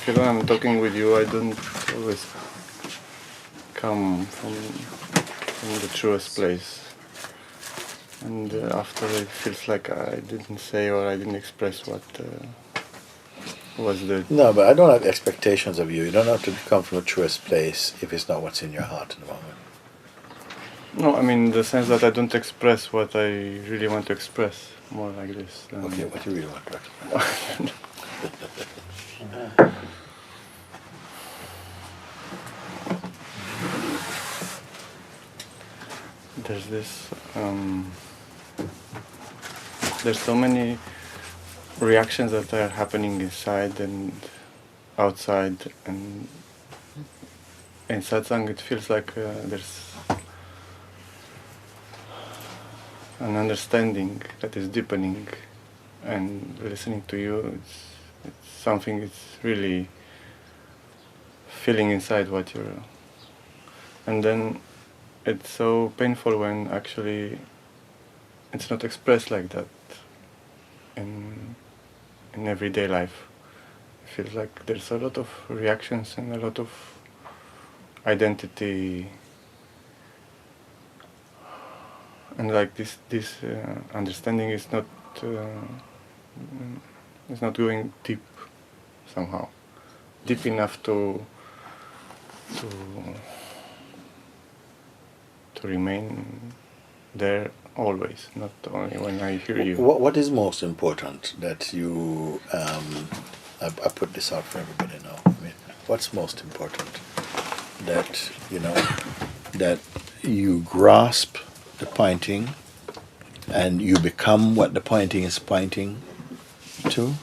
feel when I'm talking with you, I don't always come from the truest place. And after it feels like I didn't say or I didn't express what was the... No, but I don't have expectations of you. You don't have to come from the truest place if it's not what's in your heart at the moment. No, I mean the sense that I don't express what I really want to express, more like this. Okay, what do you really want to express? There's this... there's so many reactions that are happening inside and outside, and in satsang it feels like there's an understanding that is deepening, and listening to you, it's something it's really feeling inside what you're... And then it's so painful when actually it's not expressed like that in everyday life. It feels like there's a lot of reactions and a lot of identity, and like this understanding is not going deep somehow, deep enough to remain there always, not only when I hear you. What is most important that you, I put this out for everybody now, I mean, what's most important? That, you know, that you grasp the pointing and you become what the pointing is pointing to,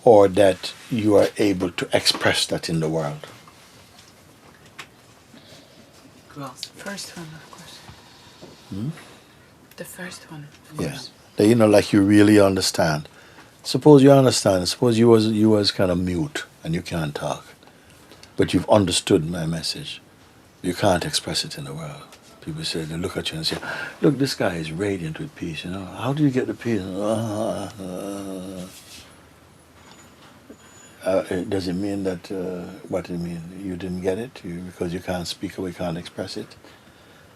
or that you are able to express that in the world? First one, of course. The first one. Yes. That, you know, like you really understand. Suppose you understand. Suppose you was kind of mute and you can't talk, but you've understood my message. You can't express it in the world. People say, they look at you and say, look, this guy is radiant with peace, you know. How do you get the peace? Does it mean that, what do you mean? You didn't get it? Because you can't speak or you can't express it?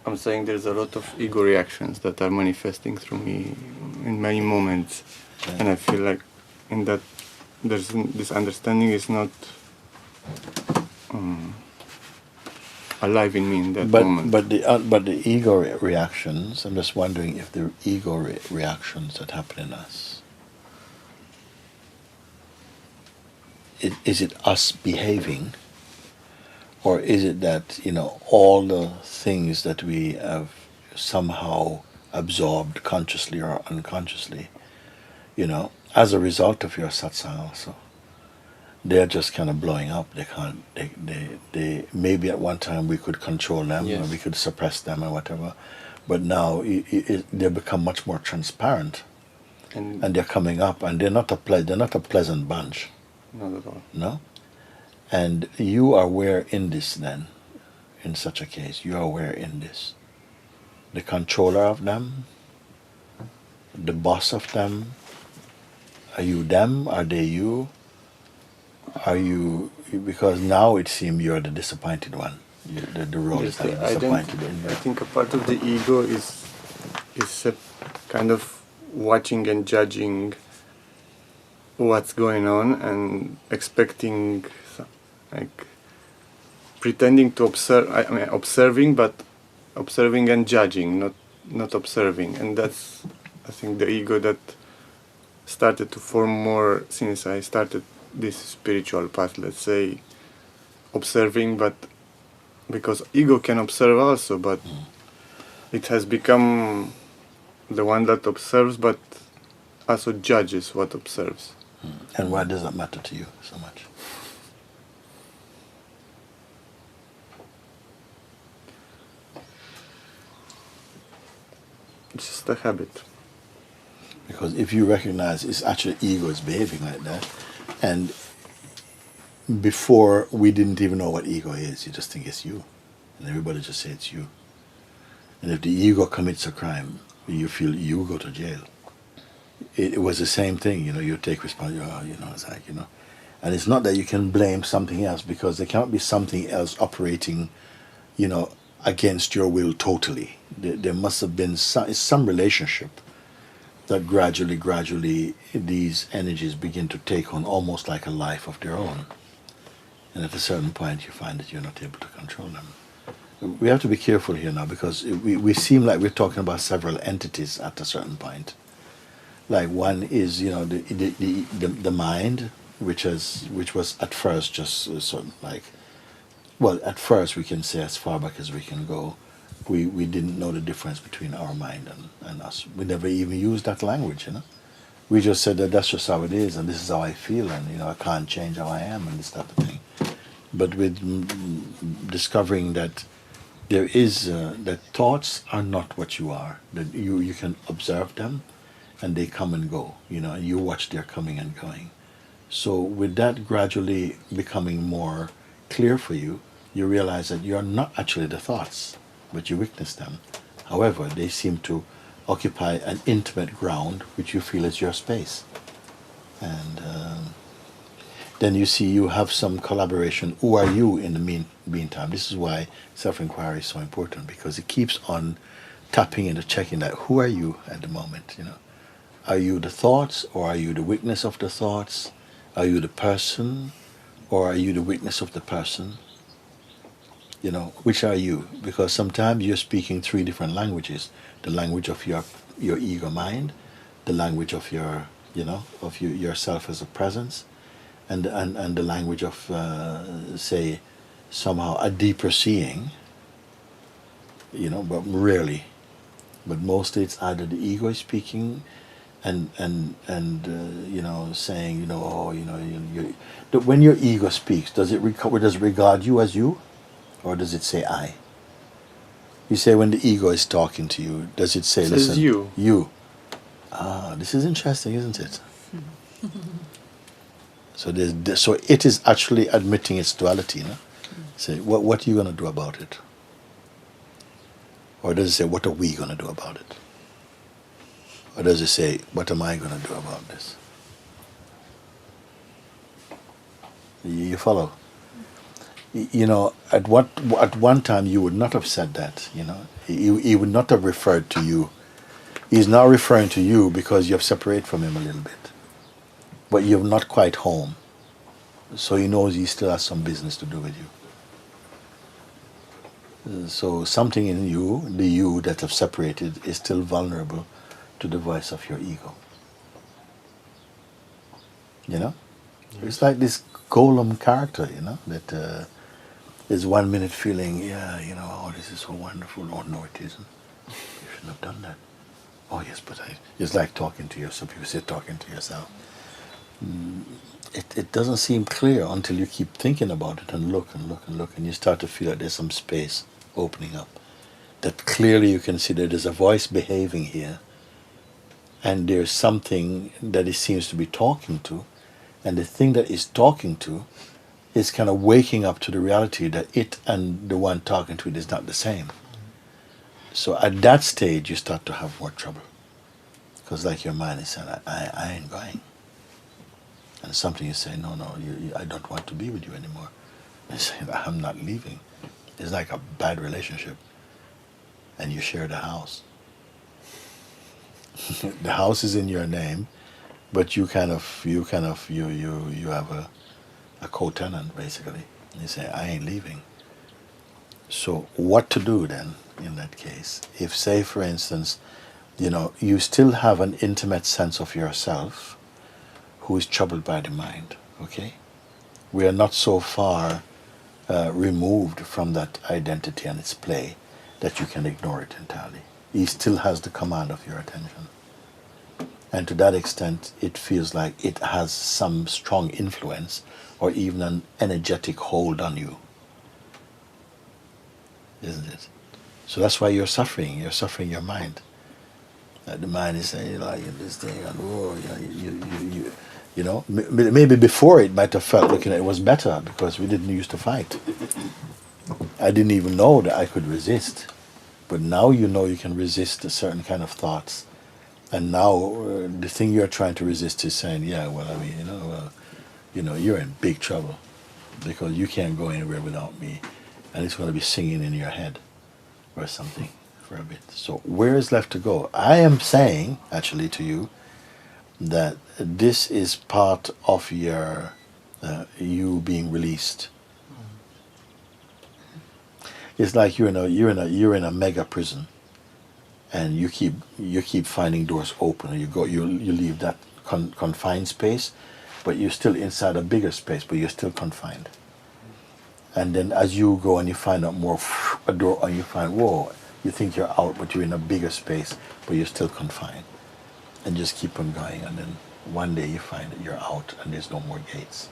I'm saying there's a lot of ego reactions that are manifesting through me in many moments, and I feel like in that there's this understanding is not alive in me in that moment. But the ego reactions, I'm just wondering if the ego reactions that happen in us, is it us behaving, or is it that, you know, all the things that we have somehow absorbed consciously or unconsciously, you know, as a result of your satsang also, they're just kind of blowing up. They can't, they maybe at one time we could control them, yes, or we could suppress them or whatever, but now they become much more transparent, and they're coming up, and they're not a pleasant bunch. Not at all. No? And you are aware in this then, in such a case, you are aware in this. The controller of them, the boss of them, are you them? Are they you? Are you, because now it seems you're the disappointed one. The role is kind of disappointed in you. I think a part of the ego is a kind of watching and judging what's going on and expecting, like pretending to observe. I mean, observing, but observing and judging, not observing. And that's, I think, the ego that started to form more since I started this spiritual path. Let's say observing, but because ego can observe also, but it has become the one that observes, but also judges what observes. And why does that matter to you so much? It's just a habit. Because if you recognize it's actually ego is behaving like that, and before we didn't even know what ego is, you just think it's you, and everybody just say it's you. And if the ego commits a crime, you feel you go to jail. It was the same thing, you know. You take responsibility, you know. It's like, you know, And it's not that you can blame something else, because there cannot be something else operating, against your will totally. There must have been some relationship that gradually these energies begin to take on almost like a life of their own. And at a certain point you find that you're not able to control them. We have to be careful here now, because we seem like we're talking about several entities at a certain point. Like one is, the mind, which was at first just sort of like, well, at first we can say as far back as we can go, we didn't know the difference between our mind and us. We never even used that language, We just said that that's just how it is, and this is how I feel, and I can't change how I am, and this type of thing. But with discovering that there is that thoughts are not what you are, that you can observe them, and they come and go, and you watch their coming and going. So with that gradually becoming more clear for you, you realize that you are not actually the thoughts, but you witness them. However, they seem to occupy an intimate ground which you feel is your space. And then you see you have some collaboration. Who are you in the meantime? This is why self-inquiry is so important, because it keeps on tapping into checking that who are you at the moment, Are you the thoughts, or are you the witness of the thoughts? Are you the person, or are you the witness of the person? Which are you? Because sometimes you're speaking 3 different languages: the language of your ego mind, the language of your yourself as a presence, and the language of say somehow a deeper seeing. But rarely, but mostly it's either the ego is speaking, and saying when your ego speaks, does it regard you as you? Or does it say I? You say when the ego is talking to you, does it say, listen, you? You. This is interesting, isn't it? So it is actually admitting its duality. Say, what are you going to do about it? Or does it say, what are we going to do about it? Or does it say, what am I going to do about this? You follow? At one time you would not have said that, He would not have referred to you. He's now referring to you because you have separated from him a little bit. But you're not quite home. So he knows he still has some business to do with you. So something in you, the you that have separated, is still vulnerable to the voice of your ego. Yes. It's like this golem character, that is 1 minute feeling, this is so wonderful. Oh, no, it isn't. You shouldn't have done that. Oh, yes, but it's like talking to yourself. You say talking to yourself. It doesn't seem clear until you keep thinking about it and look, and you start to feel that there's some space opening up. That clearly you can see that there's a voice behaving here, and there's something that it seems to be talking to, and the thing that it's talking to is kind of waking up to the reality that it and the one talking to it is not the same. So at that stage you start to have more trouble, because like your mind is saying, I ain't going. And something is saying, no, I don't want to be with you anymore. It's saying, I'm not leaving. It's like a bad relationship, and you share the house. The house is in your name, but you have a co-tenant basically. And you say, I ain't leaving. So what to do then in that case? If, say for instance, you still have an intimate sense of yourself who is troubled by the mind, okay? We are not so far removed from that identity and its play that you can ignore it entirely. He still has the command of your attention. And to that extent, it feels like it has some strong influence or even an energetic hold on you. Isn't it? So that's why you're suffering. You're suffering your mind. The mind is saying, this thing, and maybe before it might have felt like it was better because we didn't used to fight. I didn't even know that I could resist. But now you know you can resist a certain kind of thoughts. And now the thing you're trying to resist is saying, you're in big trouble, because you can't go anywhere without me, and it's going to be singing in your head or something for a bit. So where is left to go? I am saying, actually, to you, that this is part of your you being released. It's like you're in a mega prison, and you keep finding doors open, and you leave that confined space, but you're still inside a bigger space, but you're still confined. And then as you go and you find out more, a door, and you find, whoa, you think you're out, but you're in a bigger space, but you're still confined. And just keep on going, and then one day you find that you're out and there's no more gates.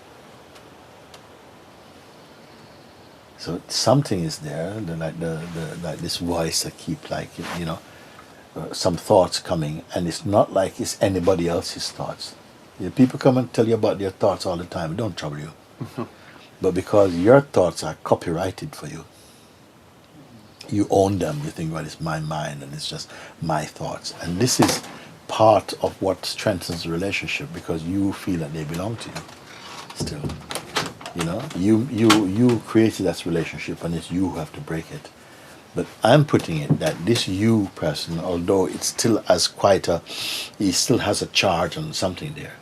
So something is there, like this voice that keep some thoughts coming, and it's not like it's anybody else's thoughts. People come and tell you about their thoughts all the time. It don't trouble you. But because your thoughts are copyrighted for you, you own them. You think, well, it's my mind and it's just my thoughts. And this is part of what strengthens the relationship, because you feel that they belong to you still. You created that relationship, and it's you who have to break it. But I'm putting it that this you person, although it still has he still has a charge on something there,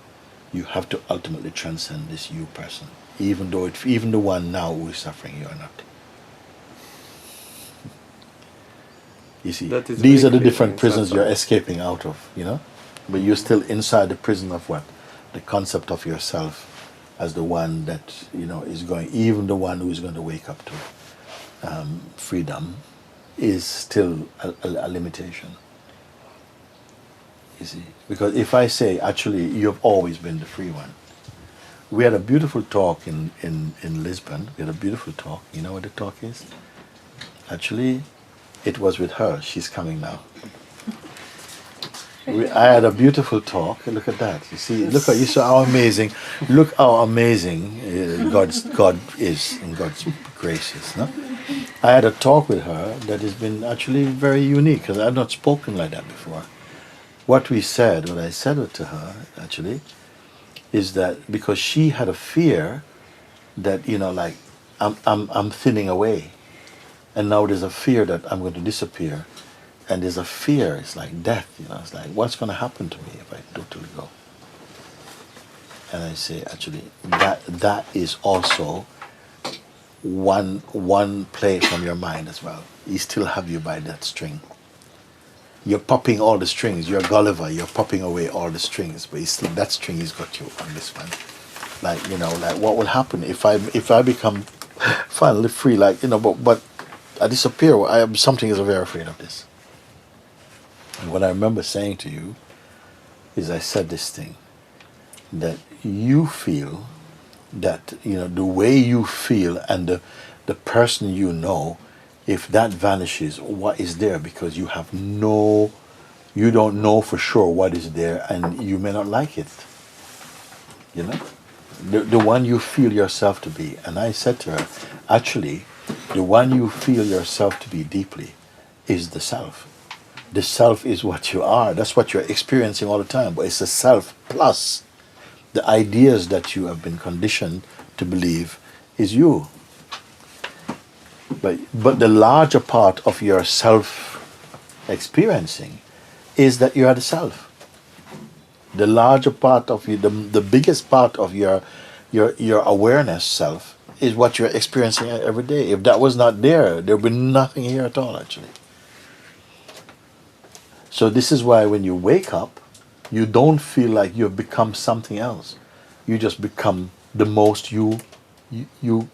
you have to ultimately transcend this you person, even the one now who is suffering, you are not. You see, these are the different prisons you're escaping out of, but you're still inside the prison of what? The concept of yourself as the one that, is going, even the one who is going to wake up to freedom is still a limitation. You see, because if I say, actually, you've always been the free one. We had a beautiful talk in Lisbon. We had a beautiful talk. You know what the talk is? Actually, it was with her. She's coming now. I had a beautiful talk. Look at that. You see, you saw how amazing. Look how amazing God is, and God's grace is. No? I had a talk with her that has been actually very unique, because I've not spoken like that before. What I said to her actually is that because she had a fear that I'm thinning away, and now there's a fear that I'm going to disappear. And there's a fear, it's like death, it's like, what's going to happen to me if I totally go? And I say, actually, that is also one play from your mind as well. He still have you by that string. You're popping all the strings, you're Gulliver, you're popping away all the strings, but that string has got you on this one. Like what will happen if I become finally free, but I disappear, something is very afraid of this. And what I remember saying to you is, I said this thing, that you feel that, the way you feel and the person if that vanishes, what is there? Because you don't know for sure what is there, and you may not like it. The one you feel yourself to be. And I said to her, actually, the one you feel yourself to be deeply is the self. The self is what you are. That's what you're experiencing all the time. But it's the self plus the ideas that you have been conditioned to believe is you. But the larger part of your self experiencing is that you are the self. The larger part of you, the biggest part of your awareness self is what you're experiencing every day. If that was not there, there would be nothing here at all, actually. So this is why when you wake up, you don't feel like you've become something else. You just become the most you've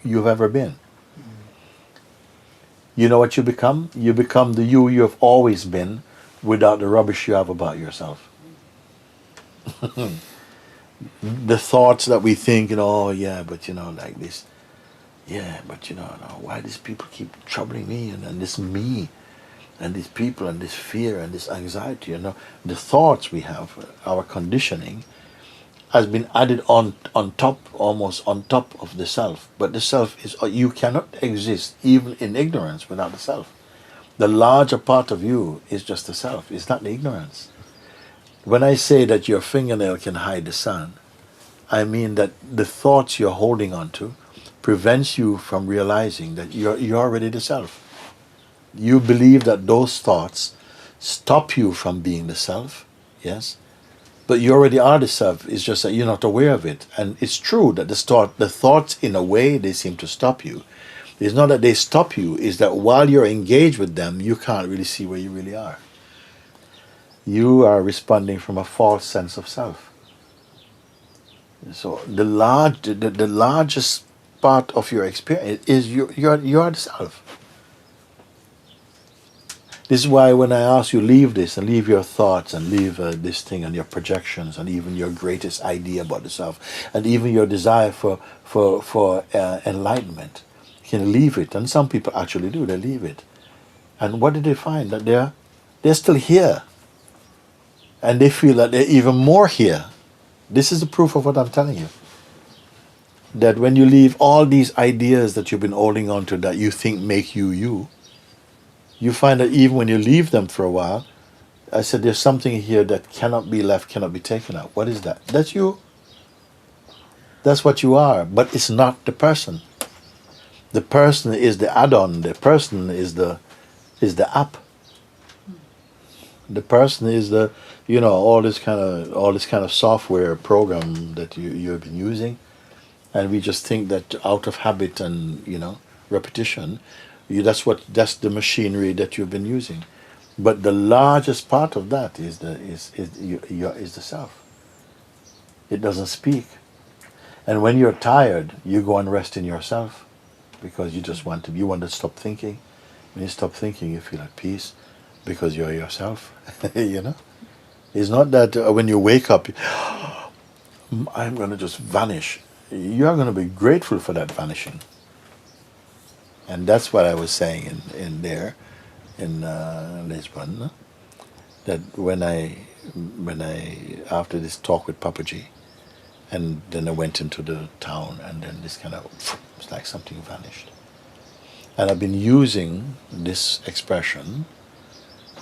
ever been. You know what you become? You become the you have always been, without the rubbish you have about yourself. The thoughts that we think, like this. Yeah, but why these people keep troubling me, and this me, and these people, and this fear, and this anxiety, the thoughts we have, our conditioning, has been added on top, almost on top of the self. But the self is, you cannot exist even in ignorance without the self. The larger part of you is just the self. It's not the ignorance. When I say that your fingernail can hide the sun, I mean that the thoughts you're holding on to prevents you from realizing that you're already the self. You believe that those thoughts stop you from being the self, yes? But you already are the self. It's just that you're not aware of it. And it's true that the thoughts, in a way, they seem to stop you. It's not that they stop you, it's that while you're engaged with them, you can't really see where you really are. You are responding from a false sense of self. So the largest part of your experience is you are the self. This is why when I ask you, leave this and leave your thoughts and leave this thing and your projections and even your greatest idea about the self and even your desire for enlightenment, you can leave it. And some people actually do, they leave it. And what did they find? That they're still here. And they feel that they're even more here. This is the proof of what I'm telling you. That when you leave all these ideas that you've been holding on to that you think make you you, you find that even when you leave them for a while, I said there's something here that cannot be left, cannot be taken out. What is that? That's you. That's what you are, but it's not the person. The person is the add-on. The person is the app. The person is the, all this kind of software program that you've been using, and we just think that out of habit and repetition, that's the machinery that you've been using. But the largest part of that is the self. It doesn't speak, and when you're tired, you go and rest in yourself, because you want to stop thinking. When you stop thinking, you feel at peace, because you're yourself. It's not that when you wake up, I'm going to just vanish. You're going to be grateful for that vanishing. And that's what I was saying in Lisbon, that when I after this talk with Papaji, and then I went into the town, and then this it's like something vanished. And I've been using this expression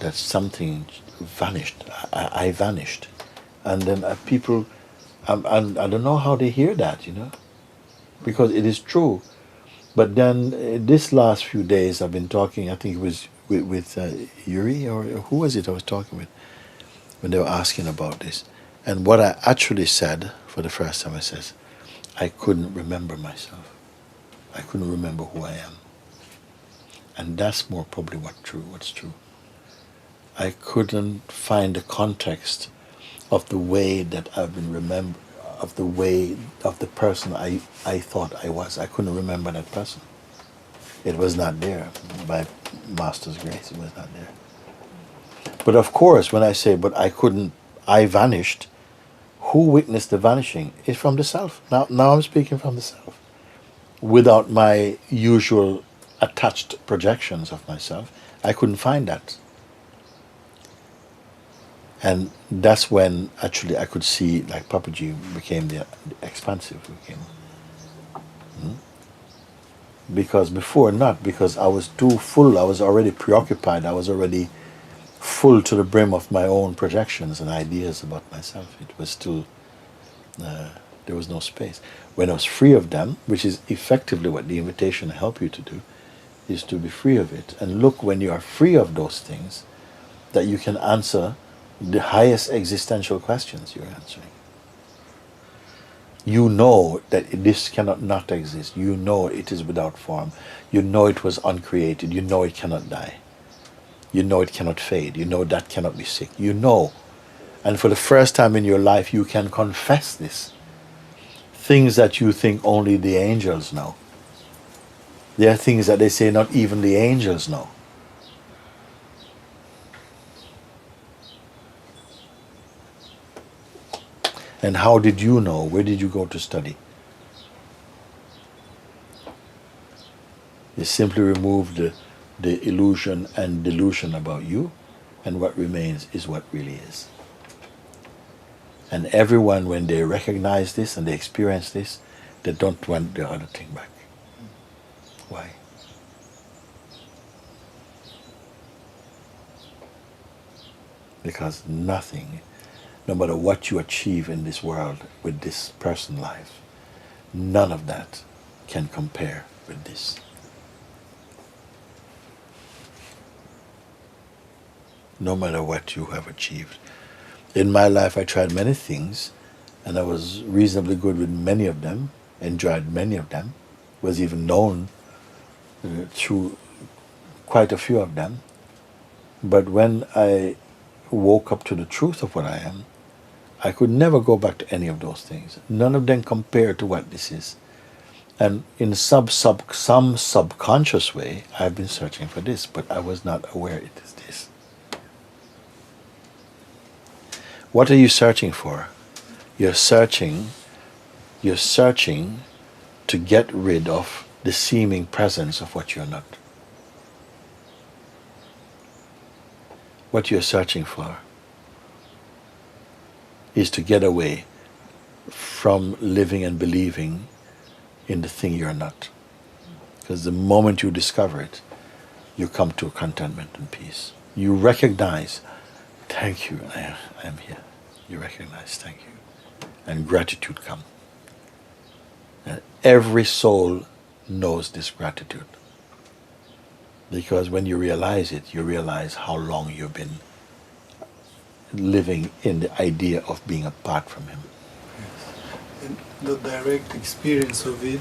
that something vanished. I vanished, and then people, I don't know how they hear that, because it is true. But then this last few days I've been talking, I think it was with Yuri, or who was it I was talking with, when they were asking about this. And what I actually said for the first time, I said, I couldn't remember myself. I couldn't remember who I am. And that's more probably what's true. I couldn't find the context of the way that I've been remembered, of the way of the person I thought I was. I couldn't remember that person. It was not there. By Master's grace, it was not there. But of course, when I say, but I vanished, who witnessed the vanishing? It's from the self. Now I'm speaking from the self. Without my usual attached projections of myself, I couldn't find that. And that's when actually I could see, like Papaji became the expansive. Because before not, because I was too full, I was already preoccupied, I was already full to the brim of my own projections and ideas about myself. It was still, there was no space. When I was free of them, which is effectively what the invitation helps you to do, is to be free of it. And look, when you are free of those things, that you can answer the highest existential questions you're answering. You know that this cannot not exist. You know it is without form. You know it was uncreated. You know it cannot die. You know it cannot fade. You know that cannot be sick. You know. And for the first time in your life, you can confess this. Things that you think only the angels know. There are things that they say not even the angels know. And how did you know? Where did you go to study? You simply remove the illusion and delusion about you, and what remains is what really is. And everyone, when they recognize this and they experience this, they don't want the other thing back. Why? Because nothing no matter what you achieve in this world with this person life, none of that can compare with this. No matter what you have achieved. In my life, I tried many things, and I was reasonably good with many of them, enjoyed many of them, was even known through quite a few of them. But when I woke up to the truth of what I am, I could never go back to any of those things. None of them compare to what this is. And in some subconscious way, I've been searching for this, but I was not aware it is this. What are you searching for? You're searching to get rid of the seeming presence of what you're not. What you're searching for is to get away from living and believing in the thing you're not. Because the moment you discover it, you come to contentment and peace. You recognize, thank you, I am here. You recognize, thank you. And gratitude comes. And every soul knows this gratitude. Because when you realize it, you realize how long you've been living in the idea of being apart from him. Yes. And the direct experience of it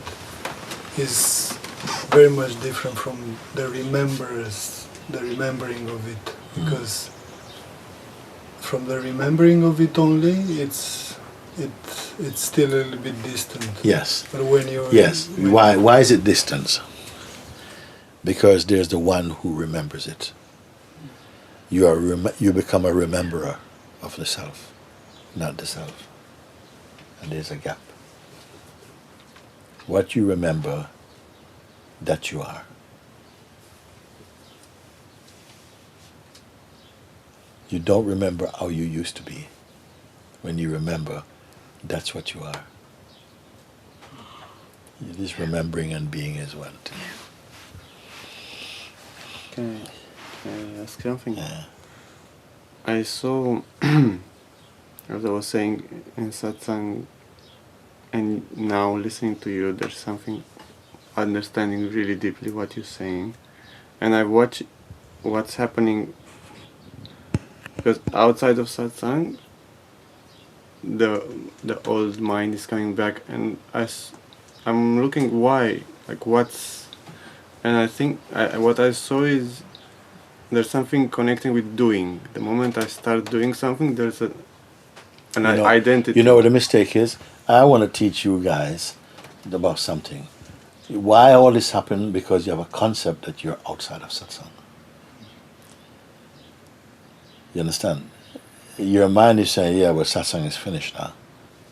is very much different from the remembering of it. Because from the remembering of it only, it's still a little bit distant. Yes. But when you're... Yes. Why is it distant? Because there's the one who remembers it. You become a rememberer of the self, not the self. And there's a gap. What you remember, that you are. You don't remember how you used to be. When you remember, that's what you are. It is remembering and being as one. Can I ask something? Yeah. I saw, as I was saying in satsang, and now listening to you, there's something understanding really deeply what you're saying, and I watch what's happening, because outside of satsang, the old mind is coming back, and I'm looking why, like what's, and I think what I saw is there's something connecting with doing. The moment I start doing something, there's an identity. You know what the mistake is? I want to teach you guys about something. Why all this happened? Because you have a concept that you're outside of satsang. You understand? Your mind is saying, yeah, well, satsang is finished now.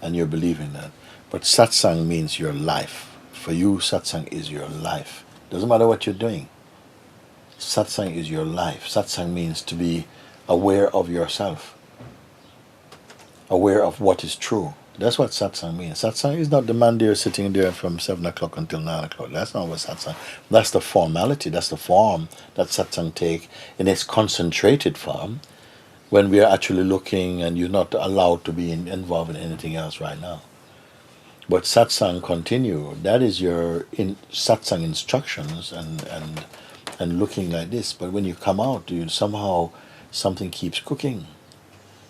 And you're believing that. But satsang means your life. For you, satsang is your life. Doesn't matter what you're doing. Satsang is your life. Satsang means to be aware of yourself. Aware of what is true. That's what satsang means. Satsang is not the man there sitting there from 7 o'clock until 9 o'clock. That's not what satsang. That's the formality. That's the form that satsang take in its concentrated form when we are actually looking and you're not allowed to be involved in anything else right now. But satsang continue. That is your satsang instructions and looking like this. But when you come out, somehow something keeps cooking.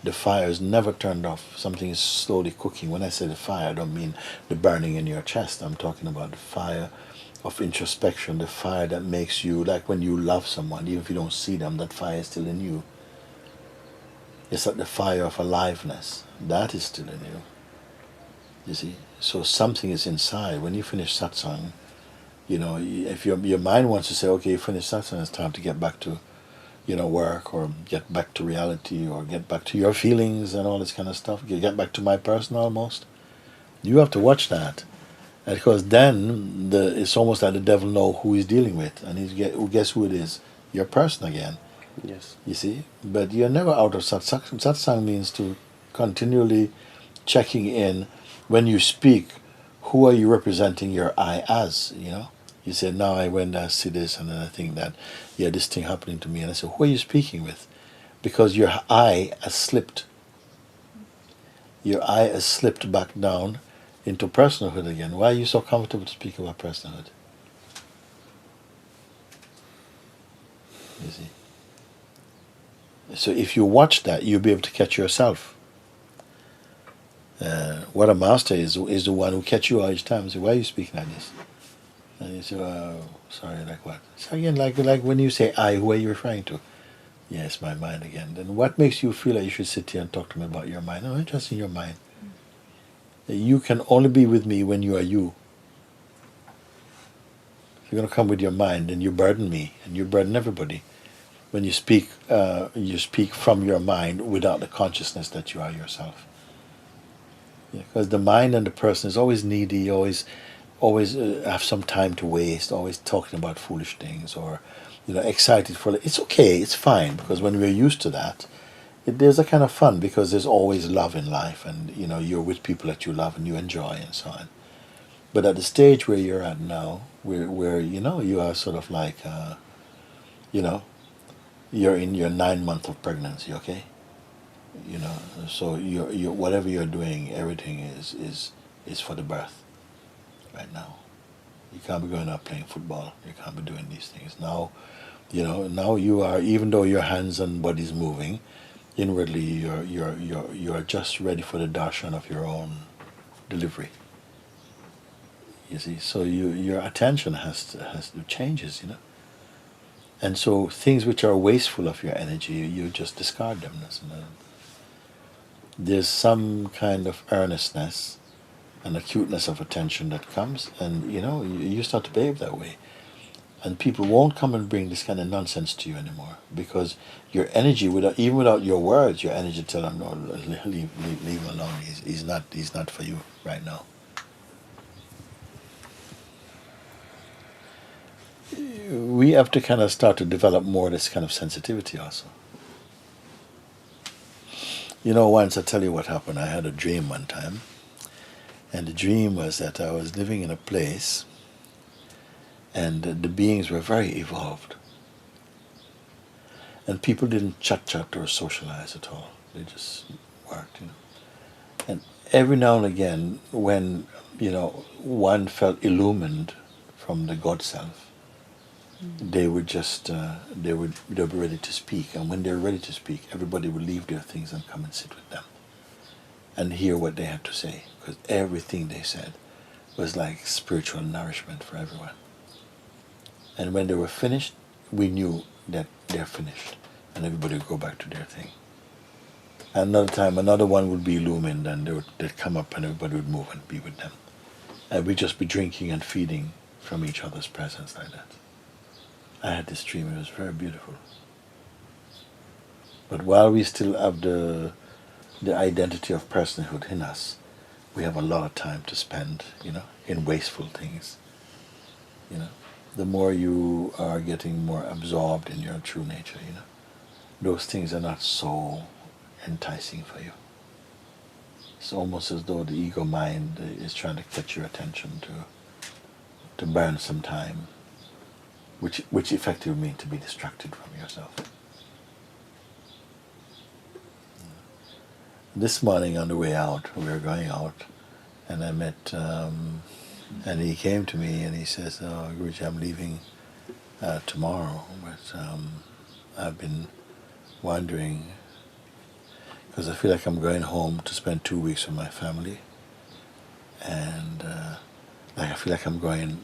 The fire is never turned off. Something is slowly cooking. When I say the fire, I don't mean the burning in your chest. I'm talking about the fire of introspection, the fire that makes you, like when you love someone, even if you don't see them, that fire is still in you. It's like the fire of aliveness. That is still in you. You see? So something is inside. When you finish satsang, you know, if your mind wants to say, okay, you finish satsang, it's time to get back to, work, or get back to reality, or get back to your feelings and all this kind of stuff. Get back to my person almost. You have to watch that. Because then it's almost like the devil know who he's dealing with. And guess who it is? Your person again. Yes. You see? But you're never out of satsang. Satsang means to continually checking in. When you speak, who are you representing your I as, You say, now I went and see this, and then I think that, yeah, this thing happening to me. And I say, who are you speaking with? Because your I has slipped. your eye has slipped back down into personhood again. Why are you so comfortable to speak about personhood? You see. So if you watch that, you'll be able to catch yourself. What a master is the one who catch you all each time and say, why are you speaking like this? And you say, oh, sorry, like what? So again, like when you say I, who are you referring to? Yes, my mind again. Then what makes you feel like you should sit here and talk to me about your mind? No, I'm just in your mind. You can only be with me when you are you. If you're going to come with your mind, then you burden me, and you burden everybody. When you speak from your mind without the consciousness that you are yourself. Because the mind and the person is always needy, always have some time to waste, always talking about foolish things, or excited for it. It's okay, it's fine, because when we're used to that, there's a kind of fun, because there's always love in life, and you're with people that you love and you enjoy and so on. But at the stage where you're at now, where you are sort of like you're in your 9 month of pregnancy, okay? So you whatever you're doing, everything is for the birth right now. You can't be going out playing football. You can't be doing these things now. Now you are, even though your hands and body's moving, inwardly you're just ready for the darshan of your own delivery. You see, so your attention has to changes, and so things which are wasteful of your energy, you just discard them. There's some kind of earnestness and acuteness of attention that comes, and you start to behave that way. And people won't come and bring this kind of nonsense to you anymore, because your energy, even without your words, your energy tell them, no, leave him alone. He's not for you right now. We have to kind of start to develop more of this kind of sensitivity also. Once I tell you what happened, I had a dream one time, and the dream was that I was living in a place, and the beings were very evolved, and people didn't chat or socialize at all. They just worked, And every now and again, when one felt illumined from the God self, they would just they'll be ready to speak, and when they're ready to speak, everybody would leave their things and come and sit with them and hear what they had to say, because everything they said was like spiritual nourishment for everyone. And when they were finished, we knew that they're finished, and everybody would go back to their thing. Another time, another one would be illumined, and they'd come up and everybody would move and be with them, and we'd just be drinking and feeding from each other's presence like that. I had this dream, it was very beautiful. But while we still have the identity of personhood in us, we have a lot of time to spend, in wasteful things. The more you are getting more absorbed in your true nature, those things are not so enticing for you. It's almost as though the ego mind is trying to catch your attention to burn some time, which effectively means to be distracted from yourself. This morning on the way out, we were going out, and I met, and he came to me and he says, "Oh, Guruji, I'm leaving tomorrow, but I've been wondering, because I feel like I'm going home to spend 2 weeks with my family, and I feel like I'm going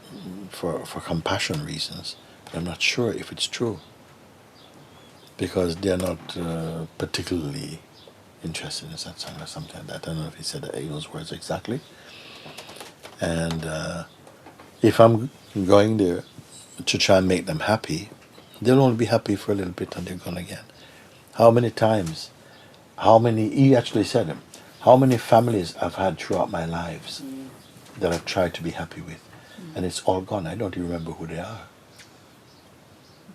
for compassion reasons, but I'm not sure if it's true, because they're not particularly interested in satsanga or something like that." I don't know if he said those words exactly. And if I'm going there to try and make them happy, they'll only be happy for a little bit and they're gone again. He actually said, how many families I've had throughout my lives that I've tried to be happy with, and it's all gone. I don't even remember who they are.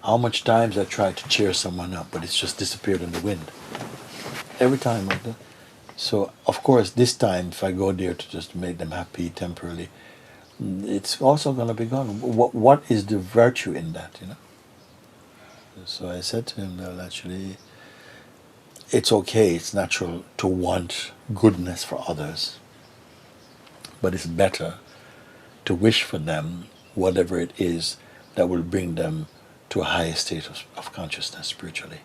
How much times I tried to cheer someone up, but it's just disappeared in the wind. Every time like that. So, of course, this time, if I go there to just make them happy temporarily, it's also going to be gone. What is the virtue in that, So I said to him, well, actually, it's okay, it's natural to want goodness for others, but it's better to wish for them whatever it is that will bring them to a higher state of consciousness spiritually,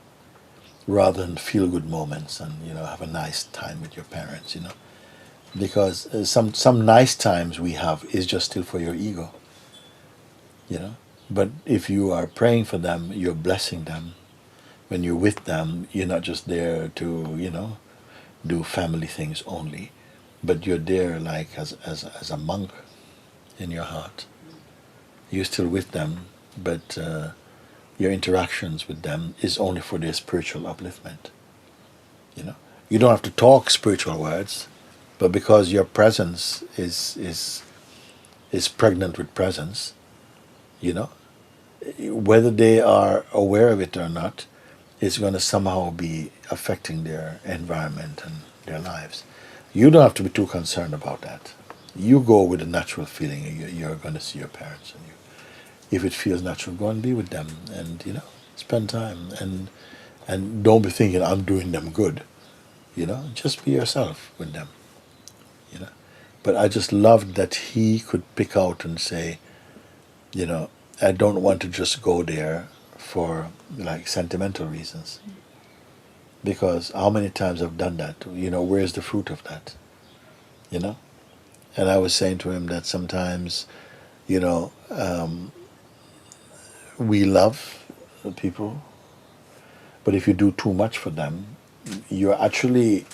rather than feel-good moments and have a nice time with your parents, because some nice times we have is just still for your ego, but if you are praying for them, you're blessing them. When you're with them, you're not just there to do family things only, but you're there like as a monk in your heart. You're still with them, but your interactions with them is only for their spiritual upliftment. You don't have to talk spiritual words, but because your presence is pregnant with presence, whether they are aware of it or not, it's going to somehow be affecting their environment and their lives. You don't have to be too concerned about that. You go with a natural feeling. You're going to see your parents, and if it feels natural, go and be with them, and spend time, and don't be thinking I'm doing them good. Just be yourself with them. But I just loved that he could pick out and say, I don't want to just go there for like sentimental reasons, because how many times I've done that? Where's the fruit of that? And I was saying to him that sometimes we love people, but if you do too much for them, you're actually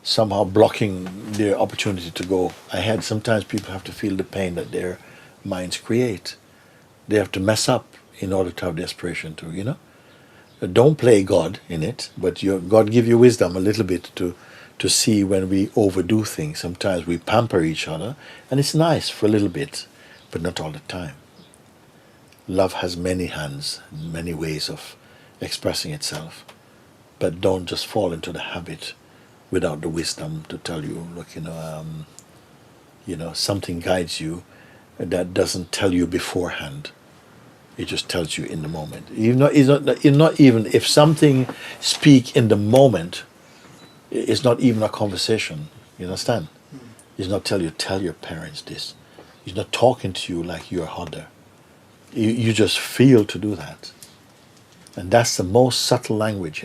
somehow blocking their opportunity to go ahead. Sometimes people have to feel the pain that their minds create. They have to mess up in order to have the aspiration to, Don't play God in it, but God give you wisdom a little bit to see when we overdo things. Sometimes we pamper each other, and it's nice for a little bit, but not all the time. Love has many hands, many ways of expressing itself, but don't just fall into the habit without the wisdom to tell you, look, something guides you that doesn't tell you beforehand. It just tells you in the moment. It's not even if something speak in the moment. It's not even a conversation. You understand? It's not tell your parents this. He's not talking to you like you're harder. You just feel to do that, and that's the most subtle language.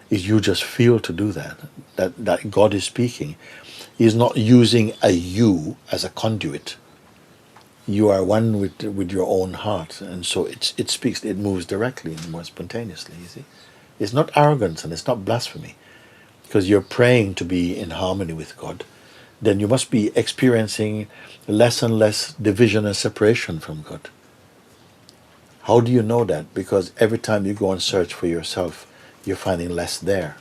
Is you just feel to do that. That God is speaking. He's not using a you as a conduit. You are one with your own heart, and so it speaks. It moves directly and more spontaneously. You see, it's not arrogance and it's not blasphemy, because you're praying to be in harmony with God. Then you must be experiencing less and less division and separation from God. How do you know that? Because every time you go and search for yourself, you're finding less there.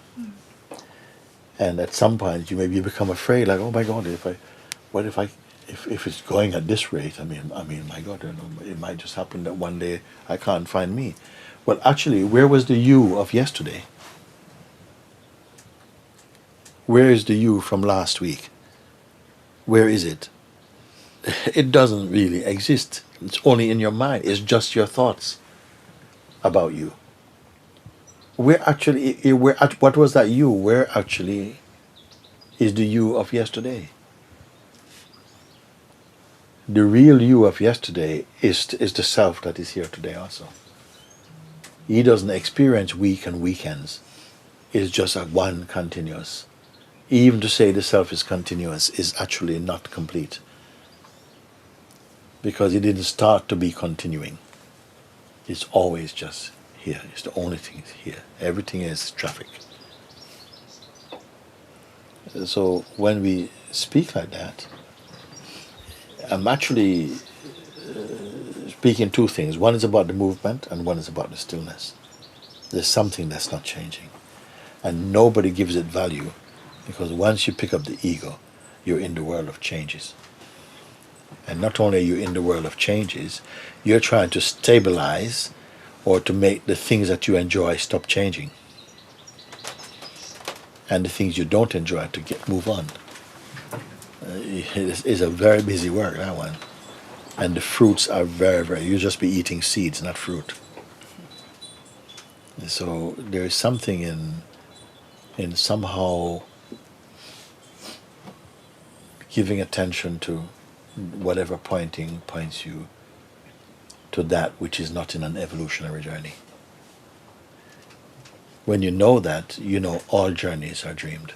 And at some point you maybe become afraid, like, oh my God, if it's going at this rate, I mean, my God, it might just happen that one day I can't find me. Well, actually, where was the you of yesterday? Where is the you from last week? Where is it? It doesn't really exist. It's only in your mind. It's just your thoughts about you. What was that you? Where actually is the you of yesterday? The real you of yesterday is the self that is here today also. He doesn't experience week and weekends. It's just a one continuous. Even to say the self is continuous is actually not complete, because it didn't start to be continuing. It's always just here. It's the only thing here. Everything is traffic. So when we speak like that, I'm actually speaking two things. One is about the movement and one is about the stillness. There's something that's not changing. And nobody gives it value, because once you pick up the ego, you're in the world of changes. And not only are you in the world of changes, you're trying to stabilize or to make the things that you enjoy stop changing. And the things you don't enjoy to move on. It's a very busy work, that one. And the fruits are very, very, you just be eating seeds, not fruit. And so there is something in somehow giving attention to whatever points you to that which is not in an evolutionary journey. When you know that, you know all journeys are dreamed.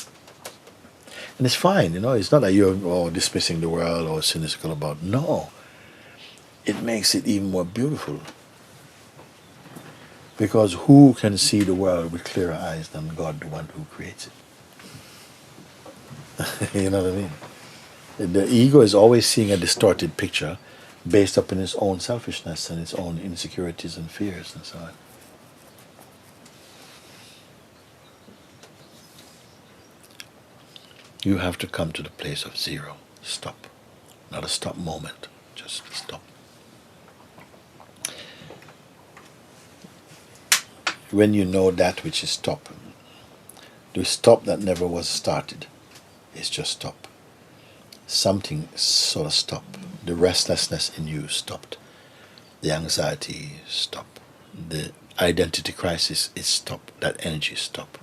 And it's fine, it's not that you're dismissing the world or cynical about. No. It makes it even more beautiful. Because who can see the world with clearer eyes than God, the one who creates it? You know what I mean? The ego is always seeing a distorted picture based upon its own selfishness and its own insecurities and fears and so on. You have to come to the place of zero. Stop. Not a stop moment, just stop. When you know that which is stop, the stop that never was started is just stop. Something sort of stopped. The restlessness in you stopped. The anxiety stopped. The identity crisis is stopped. That energy stopped.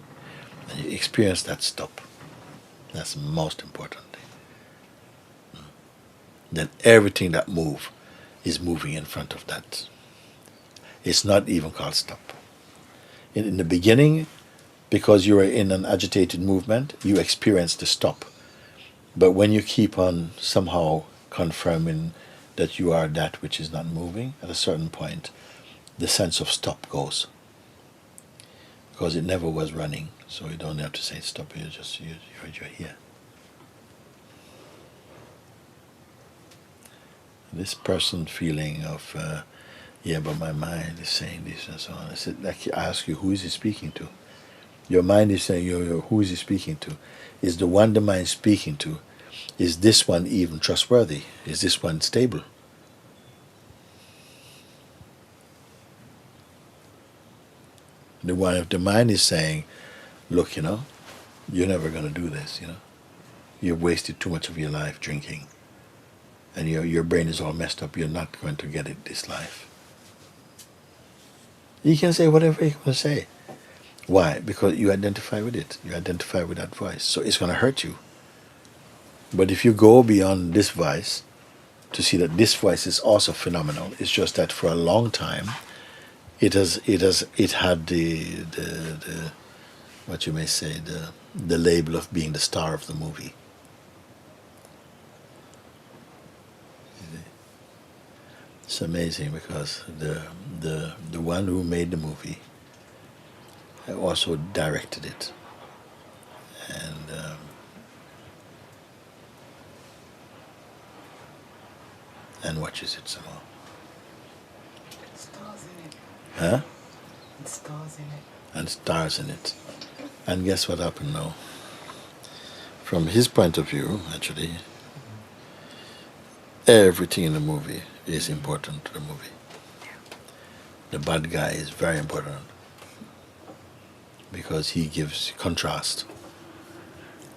And you experience that stop. That's the most important thing. Then everything that moves is moving in front of that. It's not even called stop. In the beginning, because you are in an agitated movement, you experience the stop. But when you keep on somehow confirming that you are that which is not moving, at a certain point, the sense of stop goes. Because it never was running, so you don't have to say stop, you're here. This person feeling of, but my mind is saying this and so on. I ask you, who is he speaking to? Your mind is saying, who is he speaking to? Is the one the mind speaking to, is this one even trustworthy? Is this one stable? The one, if the mind is saying, look, you're never going to do this, You've wasted too much of your life drinking. And your brain is all messed up. You're not going to get it this life. You can say whatever you want to say. Why? Because you identify with it. You identify with that voice. So it's going to hurt you. But if you go beyond this voice to see that this voice is also phenomenal, it's just that for a long time it had the what you may say, the label of being the star of the movie. It's amazing because the one who made the movie also directed it, and watches it somehow. Stars in it. Huh? And stars in it. And stars in it. And guess what happened now? From his point of view, actually, everything in the movie is important to the movie. The bad guy is very important because he gives contrast.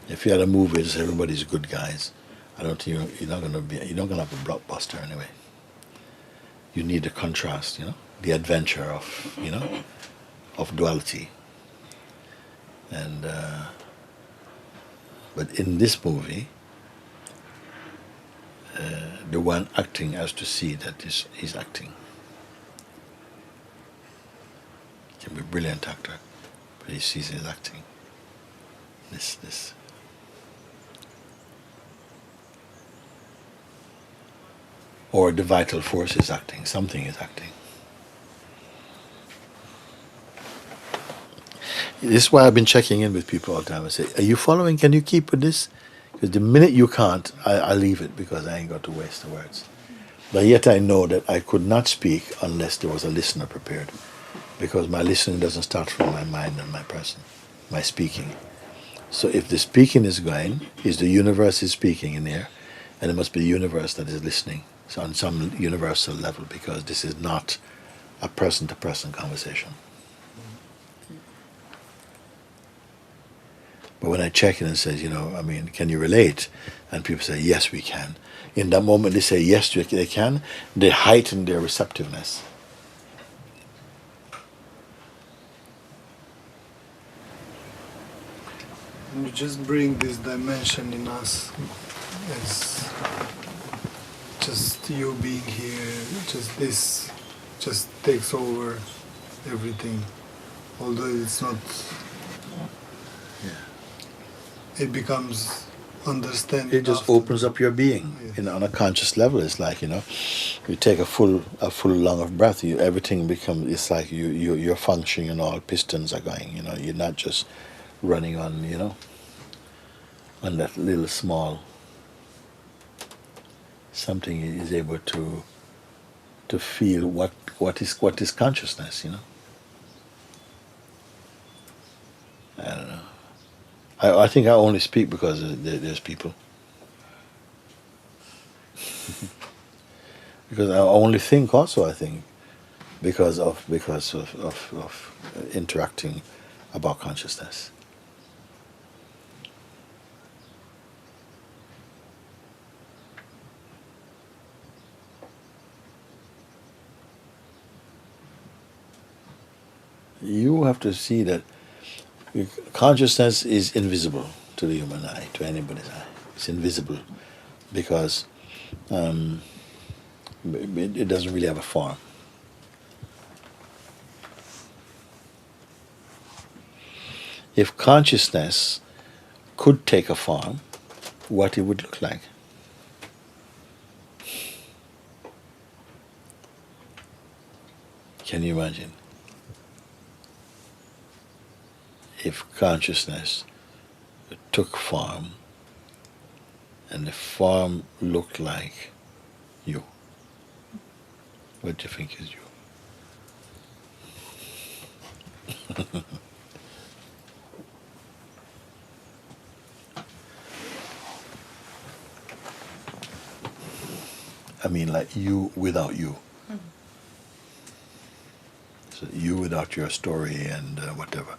If you had a movie that everybody's good guys, I don't think you're not gonna have a blockbuster anyway. You need the contrast, the adventure of of duality. And but in this movie, the one acting has to see that he's acting. He can be a brilliant actor, but he sees he's acting. This. Or the vital force is acting, something is acting. This is why I've been checking in with people all the time. I say, are you following? Can you keep with this? Because the minute you can't, I leave it because I ain't got to waste the words. But yet I know that I could not speak unless there was a listener prepared. Because my listening doesn't start from my mind and my person, my speaking. So if the speaking is going, the universe is speaking in here, and it must be the universe that is listening. So on some universal level, because this is not a person-to-person conversation. But when I check in and says, can you relate? And people say, yes, we can. In that moment they say, yes, they can. They heighten their receptiveness. And you just bring this dimension in us as just you being here, just this just takes over everything. Although it's not, it becomes understanding. It just opens up your being, Yes. on a conscious level. It's like, you take a full lung of breath, everything becomes, it's like you're functioning and all pistons are going, you're not just running on, on that little small, something is able to feel what is consciousness, I don't know. I think I only speak because there's people. Because I only think also, I think, because of interacting about consciousness. You have to see that consciousness is invisible to the human eye, to anybody's eye. It's invisible because it doesn't really have a form. If consciousness could take a form, what it would look like. Can you imagine? If consciousness took form and the form looked like you, what do you think is you? I mean, like you without you. So you without your story and whatever.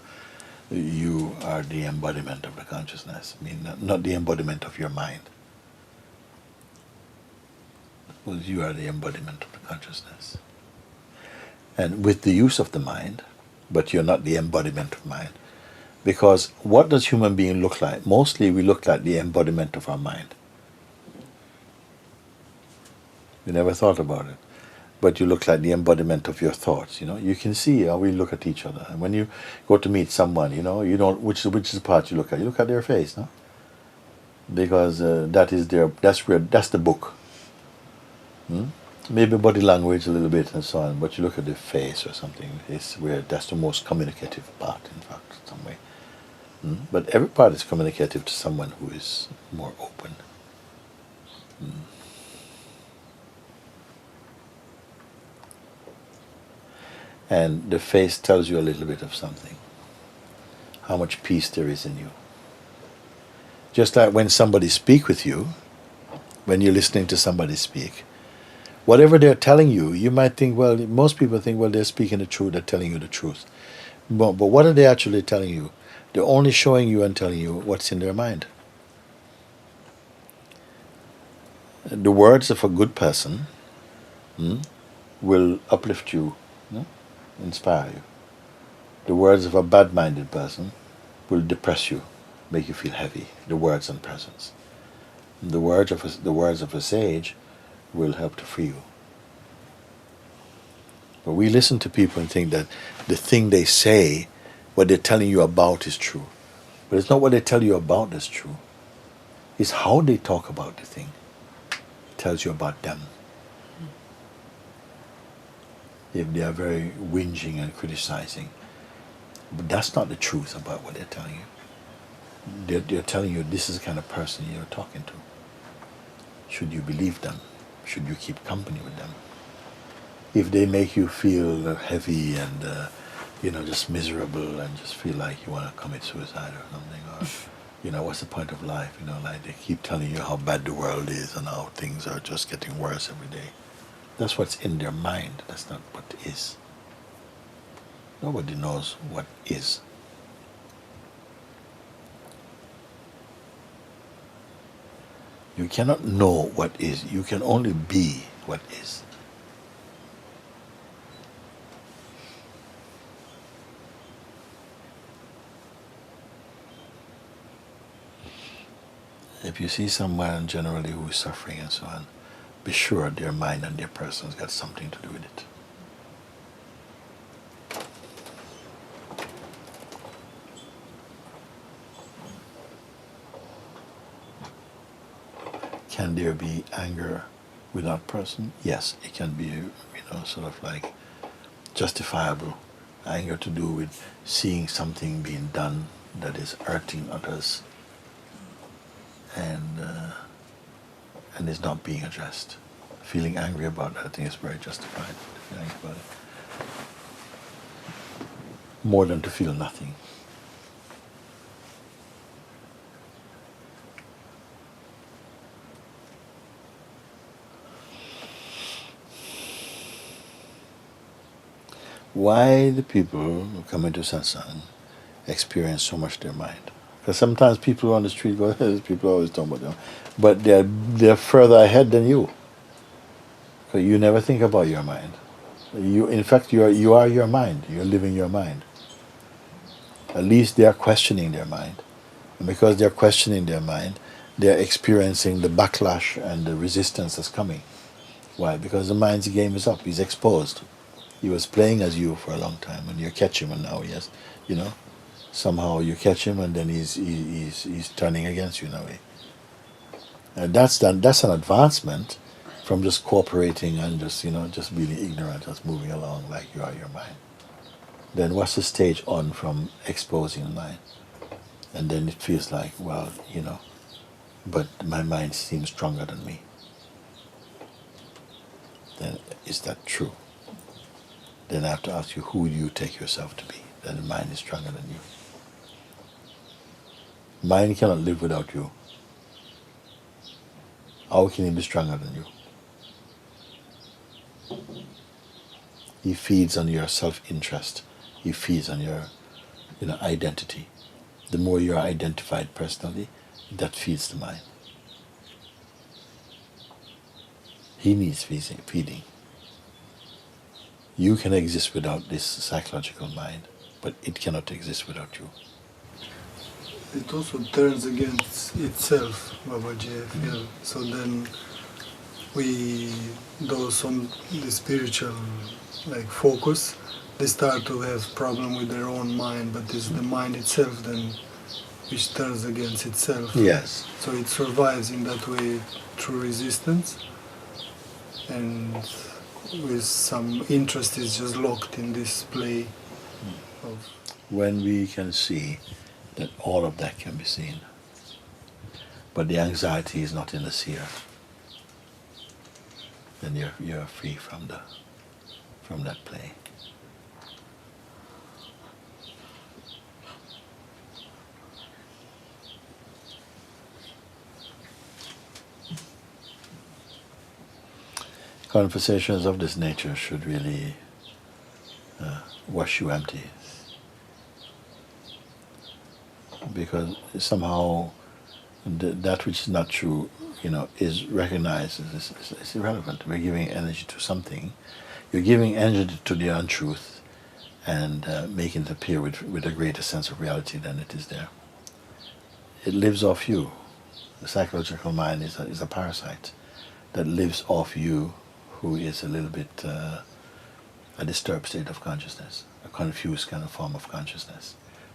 You are the embodiment of the consciousness. I mean, not the embodiment of your mind. Well, you are the embodiment of the consciousness. And with the use of the mind, but you're not the embodiment of mind. Because what does human being look like? Mostly we look like the embodiment of our mind. You never thought about it. But you look like the embodiment of your thoughts, You can see how we look at each other. And when you go to meet someone, you don't, which is the part you look at? You look at their face, no? Because that's the book. Maybe body language a little bit and so on, but you look at the face or something, that's the most communicative part, in fact, in some way. But every part is communicative to someone who is more open. And the face tells you a little bit of something, how much peace there is in you. Just like when somebody speaks with you, when you're listening to somebody speak, whatever they're telling you, you might think, well, most people think, well, they're speaking the truth, they're telling you the truth. But what are they actually telling you? They're only showing you and telling you what's in their mind. The words of a good person will uplift you, inspire you. The words of a bad-minded person will depress you, make you feel heavy. The words and presence. The words of a sage will help to free you. But we listen to people and think that the thing they say, what they're telling you about is true. But it's not what they tell you about that's true. It's how they talk about the thing. It tells you about them. If they are very whinging and criticizing. But that's not the truth about what they're telling you. They're telling you this is the kind of person you're talking to. Should you believe them? Should you keep company with them? If they make you feel heavy and just miserable and just feel like you want to commit suicide or something, or what's the point of life? Like they keep telling you how bad the world is and how things are just getting worse every day. That's what's in their mind. That's not what is. Nobody knows what is. You cannot know what is. You can only be what is. if you see someone generally who is suffering and so on, be sure their mind and their person's got something to do with it. Can there be anger with that person? Yes, it can be, sort of like justifiable anger to do with seeing something being done that is hurting others and is not being addressed. Feeling angry about that, I think is very justified. Feeling angry about it. More than to feel nothing. Why the people who come into satsang experience so much their mind? Because sometimes people on the street go, people always talk about them, but they're further ahead than you. So you never think about your mind. In fact, you are your mind. You're living your mind. At least they are questioning their mind, and because they're questioning their mind, they're experiencing the backlash and the resistance that's coming. Why? Because the mind's game is up. He's exposed. He was playing as you for a long time, and you catch him, and now he has, somehow you catch him, and then he's turning against you in a way. And that's an advancement from just cooperating and just being ignorant, just moving along like you are your mind. Then what's the stage on from exposing the mind? And then it feels like, well, but my mind seems stronger than me. Then is that true? Then I have to ask you, who do you take yourself to be? That the mind is stronger than you. Mind cannot live without you. How can he be stronger than you? He feeds on your self-interest. He feeds on your identity. The more you are identified personally, that feeds the mind. He needs feeding. You can exist without this psychological mind, but it cannot exist without you. It also turns against itself, Babaji, I feel. So then those on the spiritual focus, they start to have problem with their own mind, but it's the mind itself then which turns against itself. Yes. So it survives in that way through resistance, and with some interest is just locked in this play of... When we can see that all of that can be seen, but the anxiety is not in the seer, then you're free from that play. Conversations of this nature should really wash you empty, because somehow that which is not true, is recognized as it's irrelevant. We're giving energy to something. You're giving energy to the untruth and making it appear with a greater sense of reality than it is there. It lives off you. The psychological mind is a parasite that lives off you, who is a little bit a disturbed state of consciousness, a confused kind of form of consciousness.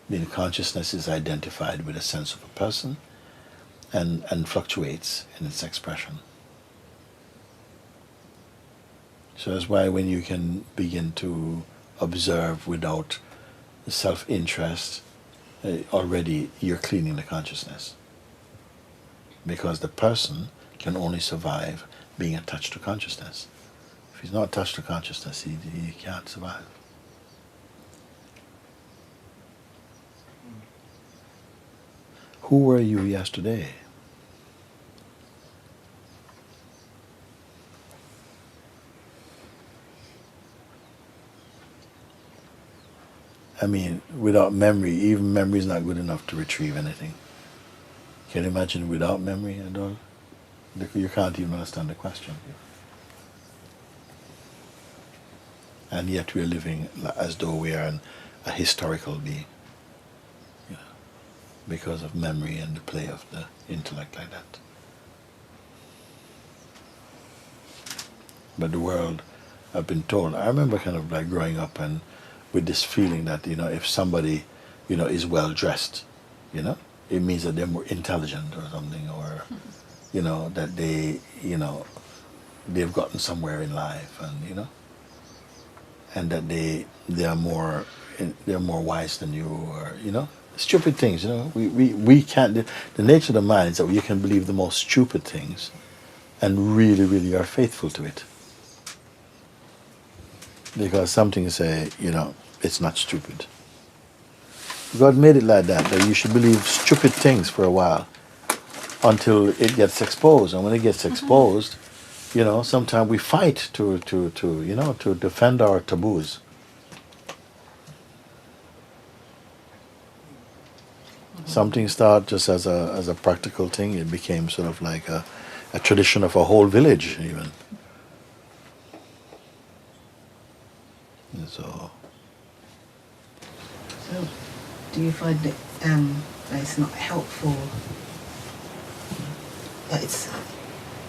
The consciousness is identified with a sense of a person and fluctuates in its expression. So that's why when you can begin to observe without self-interest, already you're cleaning the consciousness. Because the person can only survive being attached to consciousness. If he's not attached to consciousness, he can't survive. Who were you yesterday? I mean, without memory, even memory is not good enough to retrieve anything. Can you imagine without memory at all? You can't even understand the question. And yet we're living as though we are a historical being. because of memory and the play of the intellect like that. But the world, I've been told, I remember kind of like growing up and with this feeling that, if somebody, is well dressed, it means that they're more intelligent or something, or, that they, they've gotten somewhere in life, and, and that they're more wise than you, or, stupid things, we can't, the nature of the mind is that you can believe the most stupid things and really, really are faithful to it. Because some things say, it's not stupid. God made it like that you should believe stupid things for a while until it gets exposed. And when it gets exposed, sometimes we fight to defend our taboos. Something started just as a practical thing. It became sort of like a tradition of a whole village, even. And so do you find it that it's not helpful? That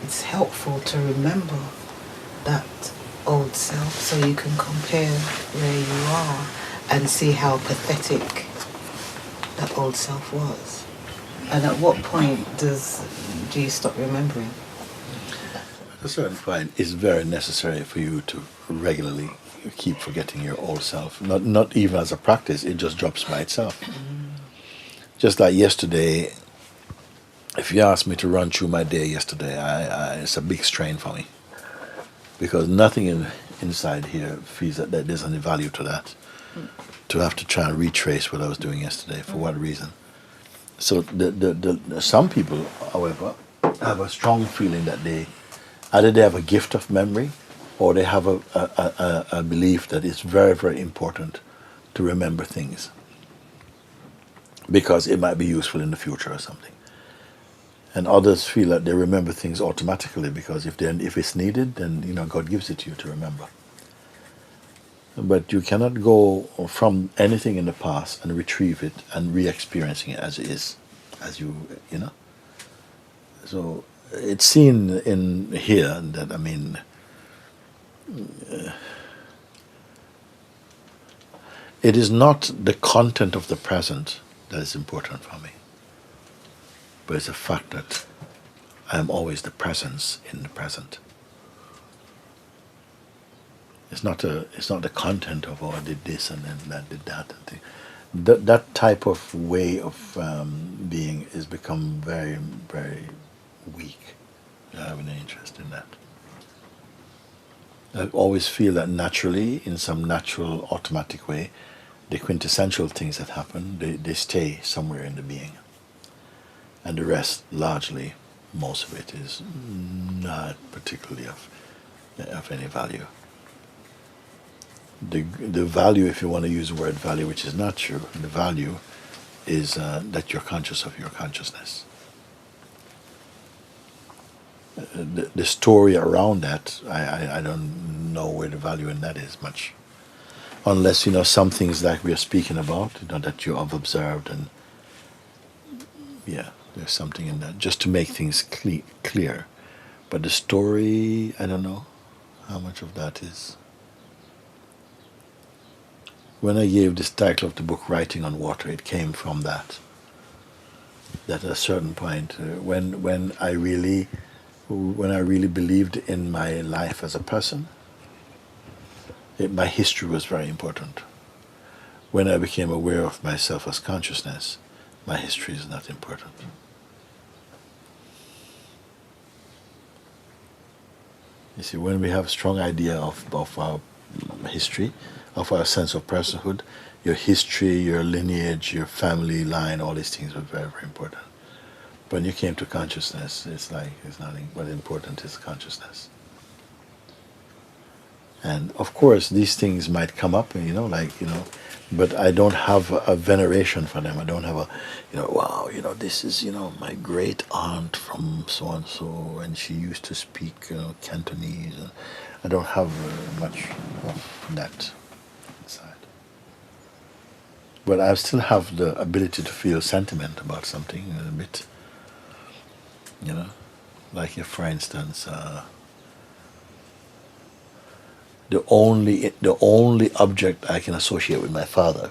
it's helpful to remember that old self, so you can compare where you are and see how pathetic that old self was. And at what point do you stop remembering? At a certain point, it's very necessary for you to regularly keep forgetting your old self. Not even as a practice, it just drops by itself. Just like yesterday, if you asked me to run through my day yesterday, it's a big strain for me. Because nothing inside here feels that there's any value to that. To have to try and retrace what I was doing yesterday, for what reason. So some people, however, have a strong feeling that either they have a gift of memory, or they have a belief that it's very, very important to remember things because it might be useful in the future or something. And others feel that they remember things automatically because if it's needed, then God gives it to you to remember. But you cannot go from anything in the past and retrieve it and re-experiencing it as it is, as you. So it's seen in here that it is not the content of the present that is important for me, but it's the fact that I am always the presence in the present. It's not the content of I did this and then I did that and thing. That type of way of being has become very, very weak. I have no interest in that. I always feel that naturally, in some natural, automatic way, the quintessential things that happen, they stay somewhere in the being. And the rest, largely, most of it is not particularly of any value. The value, if you want to use the word value, which is not true, the value is that you're conscious of your consciousness. The story around that, I don't know where the value in that is much. Unless, some things like we are speaking about, that you have observed, and yeah, there's something in that, just to make things clear. But the story, I don't know how much of that is. When I gave this title of the book, Writing on Water, it came from that. That at a certain point, when I really believed in my life as a person, my history was very important. When I became aware of myself as consciousness, my history is not important. You see, when we have a strong idea of our history, of our sense of personhood, your history, your lineage, your family line, all these things were very, very important. But when you came to consciousness, it's nothing. What important is consciousness. And of course, these things might come up, but I don't have a veneration for them. I don't have wow, this is, my great aunt from so and so, and she used to speak, Cantonese. I don't have much of that inside. but I still have the ability to feel sentiment about something a bit. You know, like if, for instance, the only object I can associate with my father,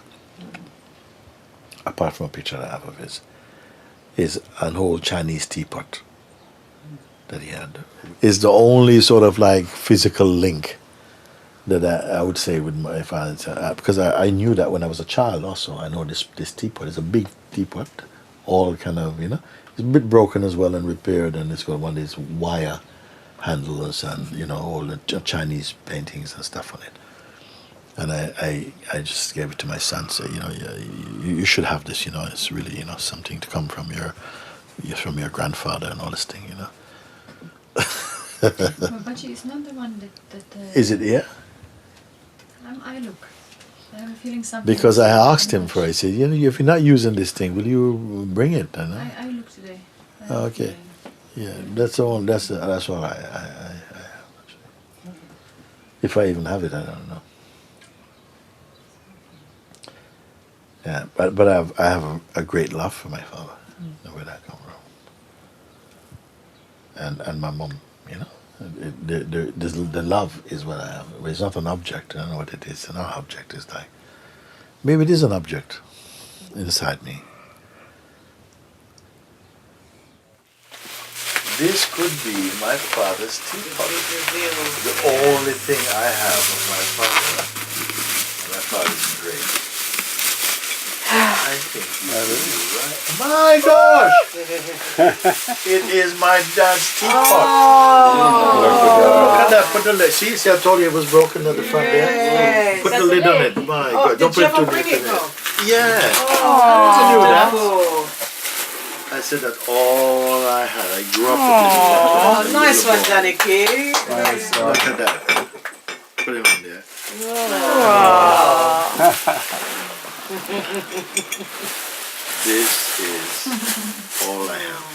apart from a picture I have of his, is an old Chinese teapot that he had. Is the only sort of like physical link that I would say with my father, because I knew that when I was a child also. I know this teapot is a big teapot, all kind of, you know, it's a bit broken as well and repaired, and it's got one of these wire handles and, you know, all the Chinese paintings and stuff on it. And I just gave it to my son, say, you know, you should have this, you know, it's really, you know, something to come from your grandfather and all this thing, you know. But it's not the one that Is it here? I look. I have a feeling something. Because I asked him for it. I said, you know, if you're not using this thing, will you bring it? You know? I look today. Oh, okay. Yeah, that's all. That's all I have. Actually. If I even have it, I don't know. Yeah, but I have a great love for my father. Where that come from? And my mom, you know. The love is what I have. It's not an object. I don't know what it is. An object is like, maybe it is an object inside me. This could be my father's teapot. The only thing I have of my father. My father's great. I think you're right. My gosh! It is my dad's teapot. Oh. Look at that. Put the lid. See, I told you it was broken at the front there. Put the lid on it. My God. Don't put too much in it. Yeah. I knew that. I said that all I had. I grew up with this. Oh, nice one, Danny Key. Nice. Look at that. Put it on there. This is all I have.